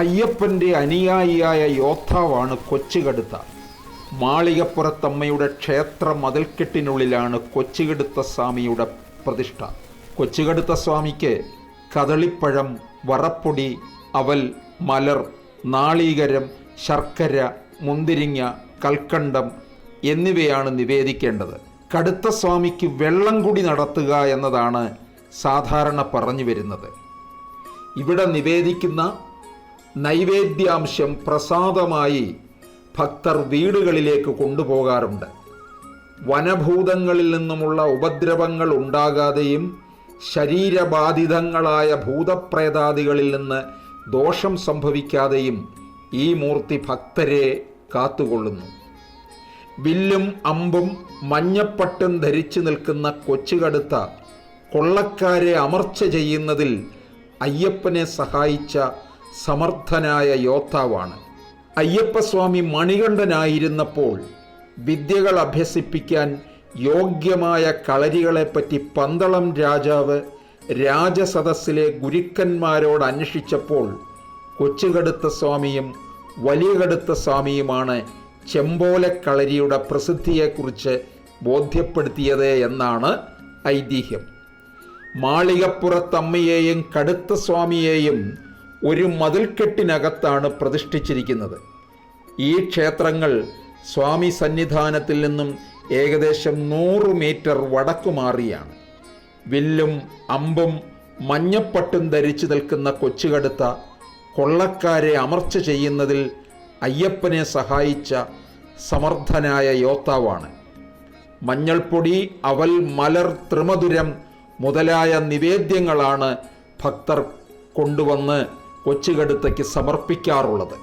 അയ്യപ്പൻ്റെ അനുയായിയായ യോദ്ധാവാണ് കൊച്ചുകടുത്ത. മാളികപ്പുറത്തമ്മയുടെ ക്ഷേത്ര മതിൽക്കെട്ടിനുള്ളിലാണ് കൊച്ചുകടുത്ത സ്വാമിയുടെ പ്രതിഷ്ഠ. കൊച്ചുകടുത്ത സ്വാമിക്ക് കദളിപ്പഴം, വറപ്പൊടി, അവൽ, മലർ, നാളീകരം, ശർക്കര, മുന്തിരിങ്ങ, കൽക്കണ്ടം എന്നിവയാണ് നിവേദിക്കേണ്ടത്. കടുത്ത സ്വാമിക്ക് വെള്ളം കുടി നടത്തുക എന്നതാണ് സാധാരണ പറഞ്ഞു വരുന്നത്. ഇവിടെ നിവേദിക്കുന്ന നൈവേദ്യാംശം പ്രസാദമായി ഭക്തർ വീടുകളിലേക്ക് കൊണ്ടുപോകാറുണ്ട്. വനഭൂതങ്ങളിൽ നിന്നുമുള്ള ഉപദ്രവങ്ങൾ ഉണ്ടാകാതെയും ശരീരബാധിതങ്ങളായ ഭൂതപ്രേതാദികളിൽ നിന്ന് ദോഷം സംഭവിക്കാതെയും ഈ മൂർത്തി ഭക്തരെ കാത്തുകൊള്ളുന്നു. വില്ലും അമ്പും മഞ്ഞപ്പട്ടും ധരിച്ചു നിൽക്കുന്ന കൊച്ചുകടുത്ത കൊള്ളക്കാരെ അമർച്ച ചെയ്യുന്നതിൽ അയ്യപ്പനെ സഹായിച്ച സമർത്ഥനായ യോദ്ധാവാണ്. അയ്യപ്പസ്വാമി മണികണ്ഠനായിരുന്നപ്പോൾ വിദ്യകൾ അഭ്യസിപ്പിക്കാൻ യോഗ്യമായ കളരികളെപ്പറ്റി പന്തളം രാജാവ് രാജസദസ്സിലെ ഗുരുക്കന്മാരോട് അന്വേഷിച്ചപ്പോൾ കൊച്ചുകടുത്ത സ്വാമിയും വലിയ കടുത്ത സ്വാമിയുമാണ് ചെമ്പോലക്കളരിയുടെ പ്രസിദ്ധിയെക്കുറിച്ച് ബോധ്യപ്പെടുത്തിയത് എന്നാണ് ഐതിഹ്യം. മാളികപ്പുറത്തമ്മയെയും കടുത്ത സ്വാമിയെയും ഒരു മതിൽക്കെട്ടിനകത്താണ് പ്രതിഷ്ഠിച്ചിരിക്കുന്നത്. ഈ ക്ഷേത്രങ്ങൾ സ്വാമി സന്നിധാനത്തിൽ നിന്നും ഏകദേശം 100 മീറ്റർ വടക്കുമാറിയാണ്. വില്ലും അമ്പും മഞ്ഞപ്പട്ടും ധരിച്ചു നിൽക്കുന്ന കൊച്ചുകടുത്ത കൊള്ളക്കാരെ അമർച്ച ചെയ്യുന്നതിൽ അയ്യപ്പനെ സഹായിച്ച സമർത്ഥനായ യോദ്ധാവാണ്. മഞ്ഞൾപ്പൊടി, അവൽ, മലർ, ത്രിമധുരം മുതലായ നിവേദ്യങ്ങളാണ് ഭക്തർ കൊണ്ടുവന്ന് കൊച്ചുകടുത്തയ്ക്ക് സമർപ്പിക്കാറുള്ളത്.